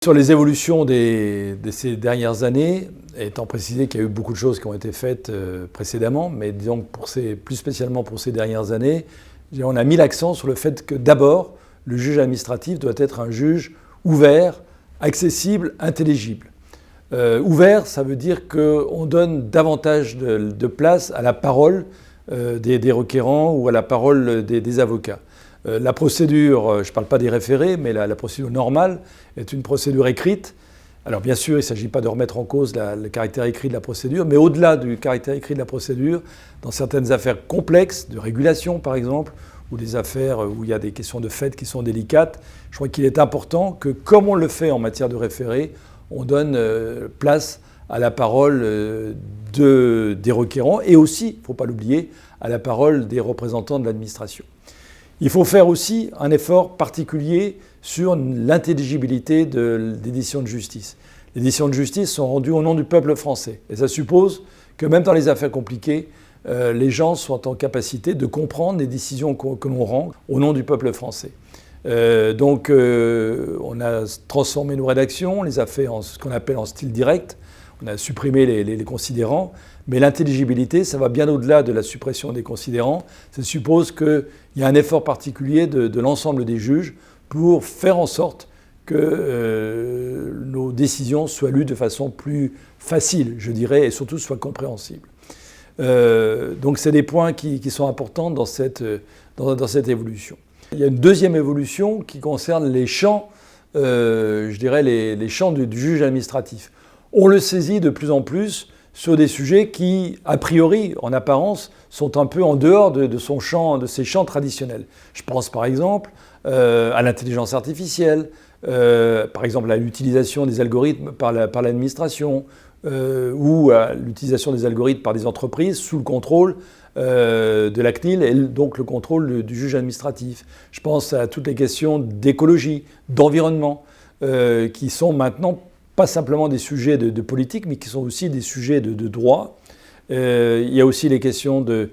Sur les évolutions de ces dernières années, étant précisé qu'il y a eu beaucoup de choses qui ont été faites précédemment, mais disons que plus spécialement pour ces dernières années, on a mis l'accent sur le fait que d'abord, le juge administratif doit être un juge ouvert, accessible, intelligible. Ouvert, ça veut dire qu'on donne davantage de place à la parole des requérants ou à la parole des avocats. La procédure, je ne parle pas des référés, mais la procédure normale est une procédure écrite. Alors bien sûr, il ne s'agit pas de remettre en cause le caractère écrit de la procédure, mais au-delà du caractère écrit de la procédure, dans certaines affaires complexes, de régulation par exemple, ou des affaires où il y a des questions de fait qui sont délicates, je crois qu'il est important que, comme on le fait en matière de référé, on donne place à la parole des requérants et aussi, il ne faut pas l'oublier, à la parole des représentants de l'administration. Il faut faire aussi un effort particulier sur l'intelligibilité des décisions de justice. Les décisions de justice sont rendues au nom du peuple français. Et ça suppose que même dans les affaires compliquées, les gens soient en capacité de comprendre les décisions que l'on rend au nom du peuple français. Donc on a transformé nos rédactions, on les a fait en ce qu'on appelle en style direct. On a supprimé les considérants, mais l'intelligibilité, ça va bien au-delà de la suppression des considérants. Ça suppose qu'il y a un effort particulier de l'ensemble des juges pour faire en sorte que nos décisions soient lues de façon plus facile, je dirais, et surtout soient compréhensibles. Donc c'est des points qui sont importants dans cette évolution. Il y a une deuxième évolution qui concerne les champs, je dirais les champs du juge administratif. On le saisit de plus en plus sur des sujets qui, a priori, en apparence, sont un peu en dehors de ses champs traditionnels. Je pense par exemple à l'intelligence artificielle, par exemple à l'utilisation des algorithmes par l'administration, ou à l'utilisation des algorithmes par des entreprises sous le contrôle de la CNIL et donc le contrôle du juge administratif. Je pense à toutes les questions d'écologie, d'environnement, qui sont maintenant pas simplement des sujets de politique, mais qui sont aussi des sujets de droit. Il y a aussi les questions de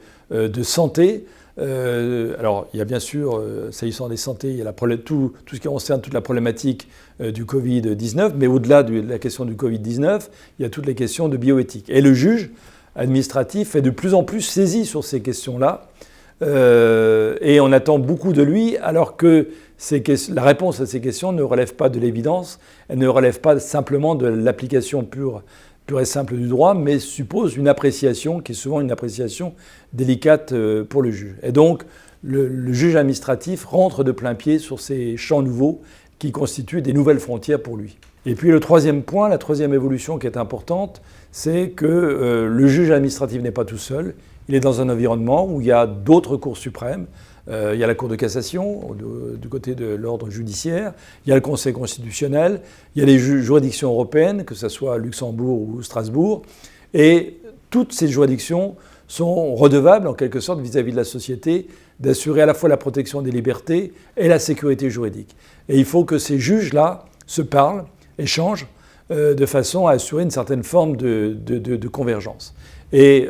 santé. Alors, il y a bien sûr, s'agissant des santé, il y a tout ce qui concerne toute la problématique du Covid-19, mais au-delà de la question du Covid-19, il y a toutes les questions de bioéthique. Et le juge administratif est de plus en plus saisi sur ces questions-là, et on attend beaucoup de lui, alors que la réponse à ces questions ne relève pas de l'évidence, elle ne relève pas simplement de l'application pure et simple du droit, mais suppose une appréciation qui est souvent une appréciation délicate pour le juge. Et donc, le juge administratif rentre de plein pied sur ces champs nouveaux qui constituent des nouvelles frontières pour lui. Et puis le troisième point, la troisième évolution qui est importante, c'est que le juge administratif n'est pas tout seul. Il est dans un environnement où il y a d'autres cours suprêmes. Il y a la Cour de cassation du côté de l'ordre judiciaire, il y a le Conseil constitutionnel, il y a les juridictions européennes, que ce soit Luxembourg ou Strasbourg, et toutes ces juridictions sont redevables en quelque sorte vis-à-vis de la société d'assurer à la fois la protection des libertés et la sécurité juridique. Et il faut que ces juges-là se parlent, échangent, de façon à assurer une certaine forme de convergence. Et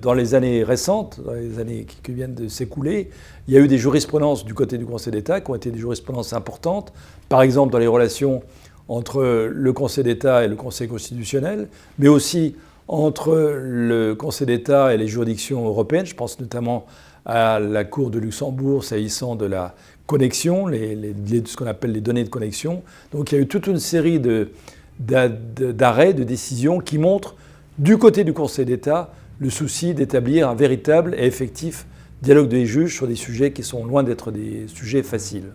dans les années récentes, dans les années qui viennent de s'écouler, il y a eu des jurisprudences du côté du Conseil d'État qui ont été des jurisprudences importantes, par exemple dans les relations entre le Conseil d'État et le Conseil constitutionnel, mais aussi entre le Conseil d'État et les juridictions européennes. Je pense notamment à la Cour de Luxembourg s'agissant de la connexion, ce qu'on appelle les données de connexion. Donc il y a eu toute une série d'arrêts, de décisions qui montrent du côté du Conseil d'État le souci d'établir un véritable et effectif dialogue des juges sur des sujets qui sont loin d'être des sujets faciles.